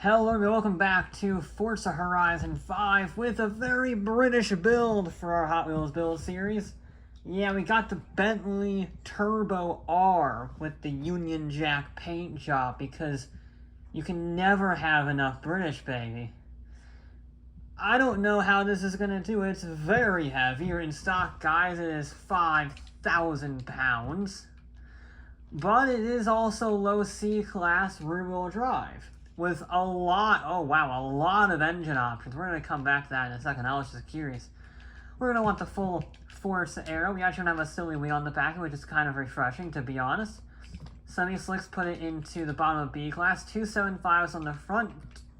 Hello and welcome back to Forza Horizon 5 with a very British build for our Hot Wheels build series. Yeah, we got the Bentley Turbo R with the Union Jack paint job because you can never have enough British, baby. I don't know how this is going to do. It's very heavy. In stock, guys, it is 5,000 pounds. But it is also low C-class rear-wheel drive with a lot of engine options. We're going to come back to that in a second. I was just curious. We're going to want the full Forza Aero. We actually don't have a silly wheel on the back, which is kind of refreshing, to be honest. Semi-slicks put it into the bottom of B-class. 275s on the front,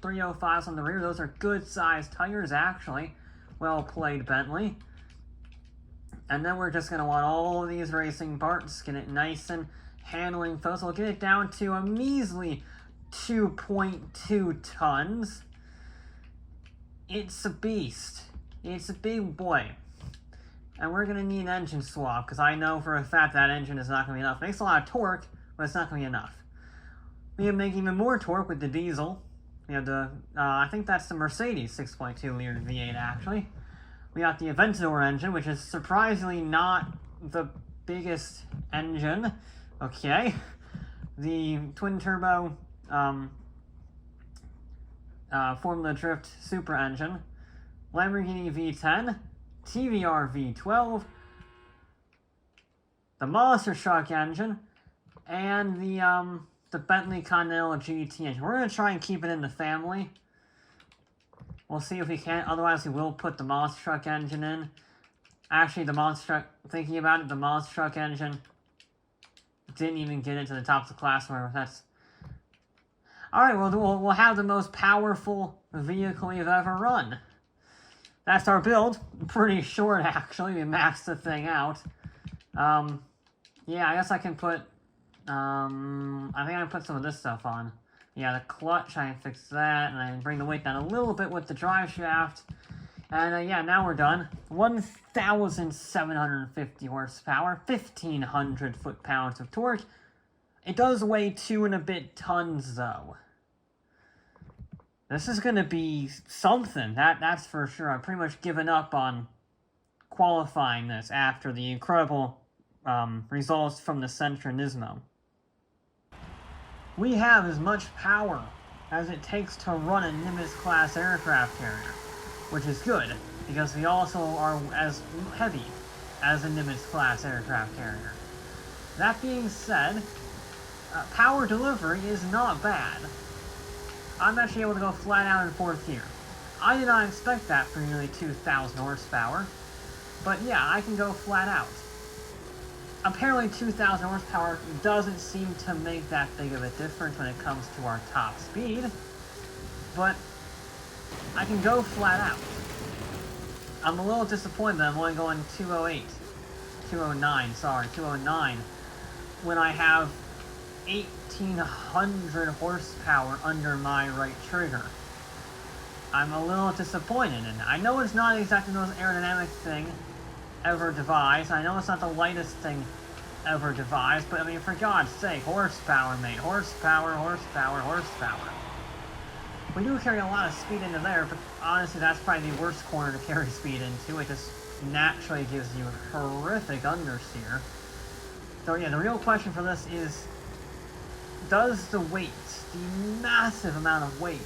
305s on the rear. Those are good-sized tires, actually. Well played, Bentley. And then we're just going to want all of these racing parts, get it nice and handling folks. We'll get it down to a measly 2.2 tons. It's a beast. It's a big boy. And we're going to need an engine swap, because I know for a fact that engine is not going to be enough. It makes a lot of torque, but it's not going to be enough. We can make even more torque with the diesel. We have the, I think that's the Mercedes 6.2 liter V8, actually. We got the Aventador engine, which is surprisingly not the biggest engine. Okay. The twin-turbo Formula Drift Super Engine, Lamborghini V10, TVR V12, the Monster Truck engine, and the Bentley Continental GT engine. We're going to try and keep it in the family. We'll see if we can. Otherwise, we will put the Monster Truck engine in. Actually, the Monster Truck, thinking about it, the Monster Truck engine didn't even get into the top of the class. Where that's alright. We'll have the most powerful vehicle we've ever run. That's our build. Pretty short, actually. We maxed the thing out. Yeah, I guess I can put. I think I can put some of this stuff on. Yeah, the clutch, I can fix that, and I can bring the weight down a little bit with the drive shaft. And yeah, now we're done. 1,750 horsepower, 1,500 foot-pounds of torque. It does weigh 2 and a bit tons, though. This is going to be something, that's for sure. I've pretty much given up on qualifying this after the incredible results from the Sentra Nismo. We have as much power as it takes to run a Nimitz-class aircraft carrier, which is good, because we also are as heavy as a Nimitz-class aircraft carrier. That being said, power delivery is not bad. I'm actually able to go flat out in 4th gear. I did not expect that for nearly 2,000 horsepower, but yeah, I can go flat out. Apparently 2,000 horsepower doesn't seem to make that big of a difference when it comes to our top speed, but I can go flat out. I'm a little disappointed that I'm only going 209, when I have 1,800 horsepower under my right trigger. I'm a little disappointed in that. I know it's not exactly the most aerodynamic thing ever devised. I know it's not the lightest thing ever devised, but I mean, for God's sake, horsepower, mate. Horsepower, horsepower, horsepower. We do carry a lot of speed into there, but honestly, that's probably the worst corner to carry speed into. It just naturally gives you a horrific understeer. So yeah, the real question for this is, does the weight, the massive amount of weight,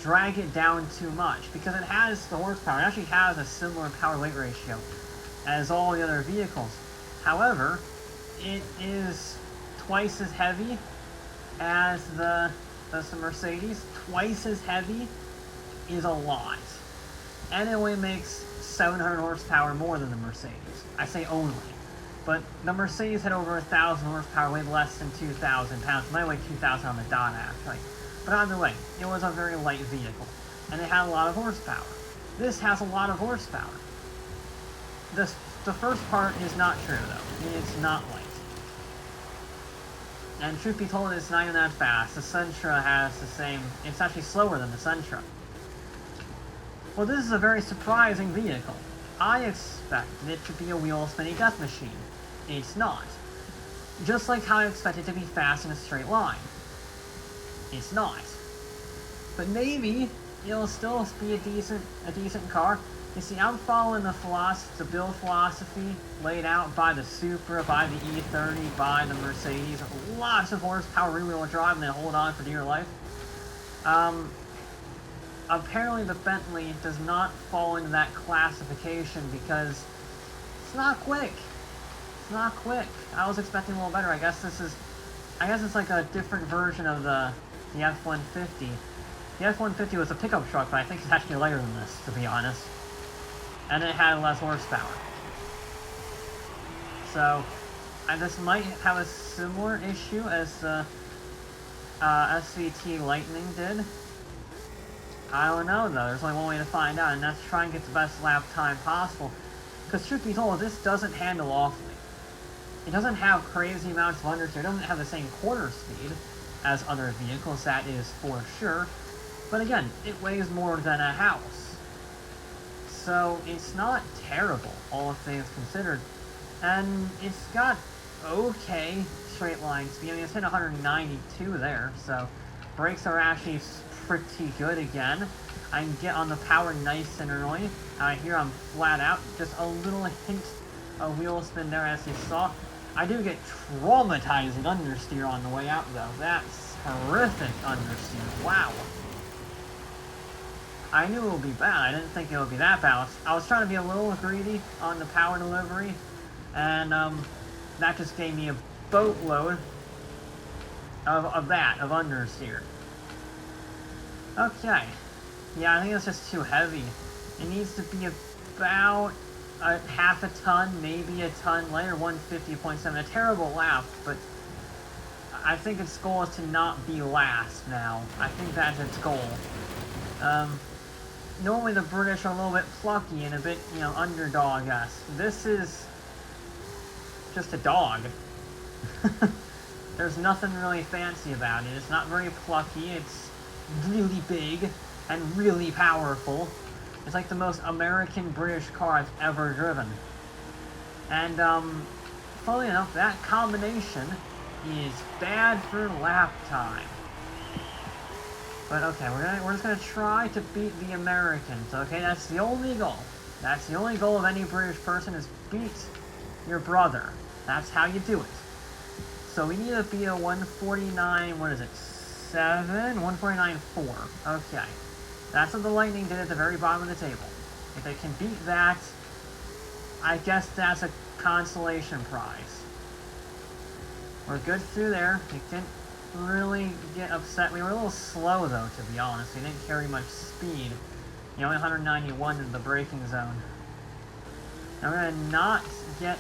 drag it down too much? Because it has the horsepower. It actually has a similar power-weight ratio as all the other vehicles. However, it is twice as heavy as the Mercedes. Twice as heavy is a lot. And it only makes 700 horsepower more than the Mercedes. I say only. But the Mercedes had over 1,000 horsepower, weighed less than 2,000 pounds. It might weigh 2,000 on the dot, actually. But either way, it was a very light vehicle. And it had a lot of horsepower. This has a lot of horsepower. The first part is not true, though. I mean, it's not light. And truth be told, it's not even that fast. The Sentra has the same... It's actually slower than the Sentra. Well, this is a very surprising vehicle. I expected it to be a wheel-spinning death machine. It's not. Just like how I expected it to be fast in a straight line. It's not. but maybe it'll still be a decent car. You see, I'm following the build philosophy laid out by the Supra, by the E30, by the Mercedes. Lots of horsepower, rear-wheel drive, and they hold on for dear life. Apparently the Bentley does not fall into that classification because it's not quick. It's not quick. I was expecting a little better. I guess it's like a different version of the F-150. The F-150 was a pickup truck, but I think it's actually lighter than this, to be honest. And it had less horsepower. So, this might have a similar issue as the SVT Lightning did. I don't know, though. There's only one way to find out, and that's try and get the best lap time possible. Because truth be told, this doesn't handle awfully. It doesn't have crazy amounts of understeer. It doesn't have the same quarter speed as other vehicles, that is for sure. But again, it weighs more than a house. So it's not terrible, all things considered. And it's got okay straight line speed. I mean, it's hit 192 there, so brakes are actually pretty good again. I can get on the power nice and early. Here I'm flat out. Just a little hint of wheel spin there, as you saw. I do get traumatizing understeer on the way out, though. That's horrific understeer. Wow. I knew it would be bad. I didn't think it would be that bad. I was trying to be a little greedy on the power delivery, and that just gave me a boatload of understeer. Okay. Yeah, I think it's just too heavy. It needs to be about half a ton, maybe a ton later, 150.7. A terrible lap, but I think its goal is to not be last now. I think that's its goal. Normally the British are a little bit plucky and a bit, underdog-esque. This is just a dog. There's nothing really fancy about it. It's not very plucky. It's really big and really powerful. It's like the most American British car I've ever driven. And, funnily enough, that combination is bad for lap time. But okay, we're just gonna try to beat the Americans. Okay, that's the only goal. That's the only goal of any British person, is beat your brother. That's how you do it. So we need to be a 149, what is it, 7? 149.4. Okay. That's what the Lightning did at the very bottom of the table. If it can beat that, I guess that's a consolation prize. We're good through there. It didn't really get upset. We were a little slow, though, to be honest. We didn't carry much speed. Only 191 in the braking zone. Now we're going to not get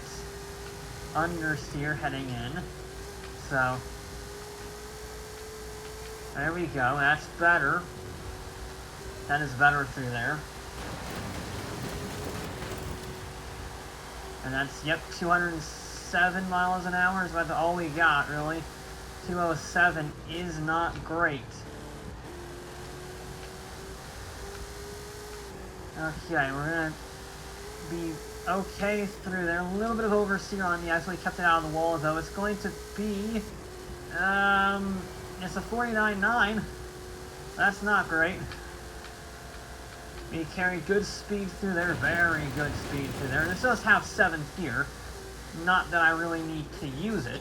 understeer heading in. So, there we go. That's better. That is better through there. And that's, yep, 207 miles an hour is about all we got, really. 207 is not great. Okay, we're gonna be okay through there. A little bit of oversteer on the ice. We kept it out of the wall, though. It's going to be, it's a 49.9. That's not great. We carry good speed through there, very good speed through there. This does have 7th gear. Not that I really need to use it.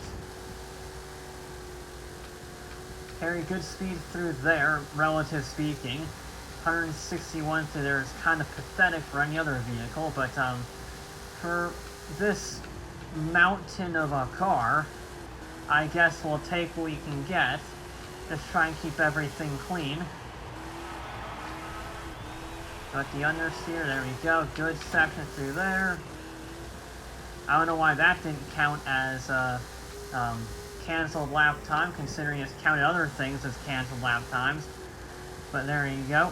Carry good speed through there, relative speaking. 161 through there is kind of pathetic for any other vehicle, but for this mountain of a car, I guess we'll take what we can get. Just try and keep everything clean. Got the understeer, there we go. Good section through there. I don't know why that didn't count as canceled lap time, considering it's counted other things as canceled lap times. But there you go.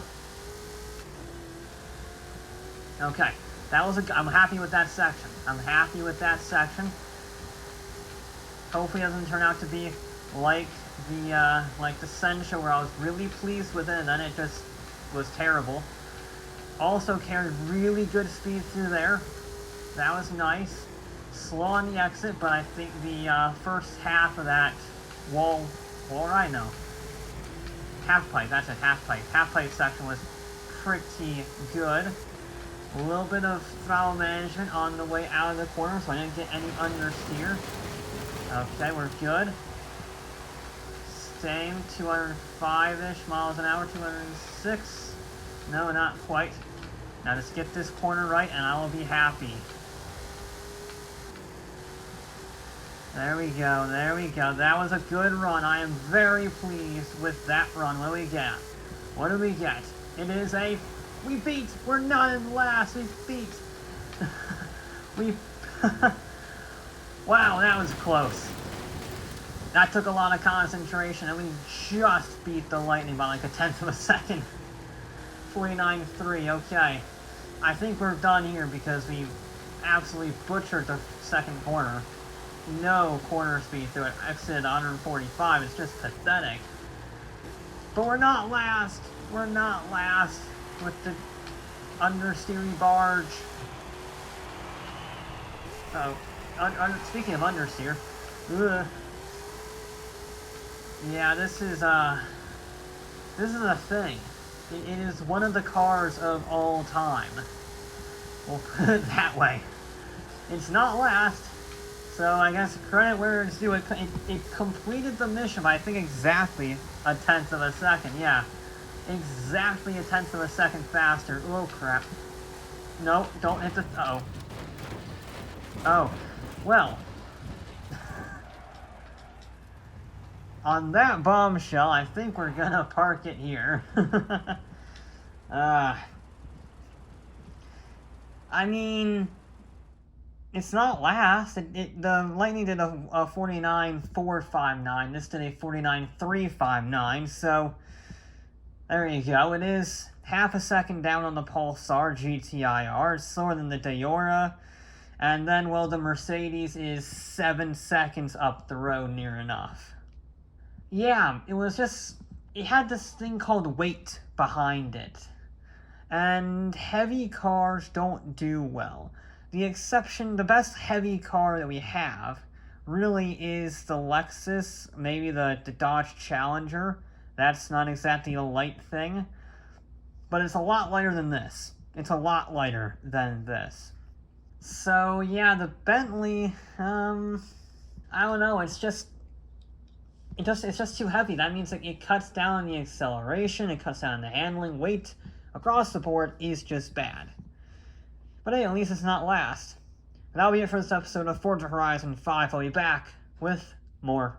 Okay, that was I'm happy with that section. I'm happy with that section. Hopefully it doesn't turn out to be like the Sentia, where I was really pleased with it and then it just was terrible. Also carried really good speed through there. That was nice. Slow on the exit, but I think the first half of that wall ride, no. half pipe, that's it, half pipe. Half pipe section was pretty good. A little bit of throttle management on the way out of the corner, so I didn't get any understeer. Okay, we're good. Same, 205-ish miles an hour, 206. No, not quite. Now just get this corner right and I will be happy. There we go, there we go. That was a good run. I am very pleased with that run. What do we get? What do we get? It is a... We beat! We're not in last! We beat! we... Wow, that was close. That took a lot of concentration, and we just beat the Lightning by like a tenth of a second. 49.3, okay. I think we're done here because we absolutely butchered the second corner. No corner speed through it. Exited 145, it's just pathetic. But we're not last. We're not last with the understeery barge. Oh, speaking of understeer, yeah, this is a thing. It is one of the cars of all time. We'll put it that way. It's not last, so I guess credit where it's due. It completed the mission by I think exactly a tenth of a second. Yeah. Exactly a tenth of a second faster. Oh, crap. No, don't hit the... Uh-oh. Oh. Well. On that bombshell, I think we're gonna park it here. I mean... It's not last. The Lightning did a 49.459. This did a 49.359, so... There you go. It is half a second down on the Pulsar GTIR. It's slower than the Diora. And then, well, the Mercedes is 7 seconds up the road near enough. Yeah, it was just... It had this thing called weight behind it. And heavy cars don't do well. The exception, the best heavy car that we have really is the Lexus, maybe the Dodge Challenger. That's not exactly a light thing, but it's a lot lighter than this. It's a lot lighter than this. So yeah, the Bentley, I don't know, it's just too heavy. That means it cuts down on the acceleration, it cuts down on the handling. Weight across the board is just bad. But hey, at least it's not last. And that'll be it for this episode of Forza Horizon 5. I'll be back with more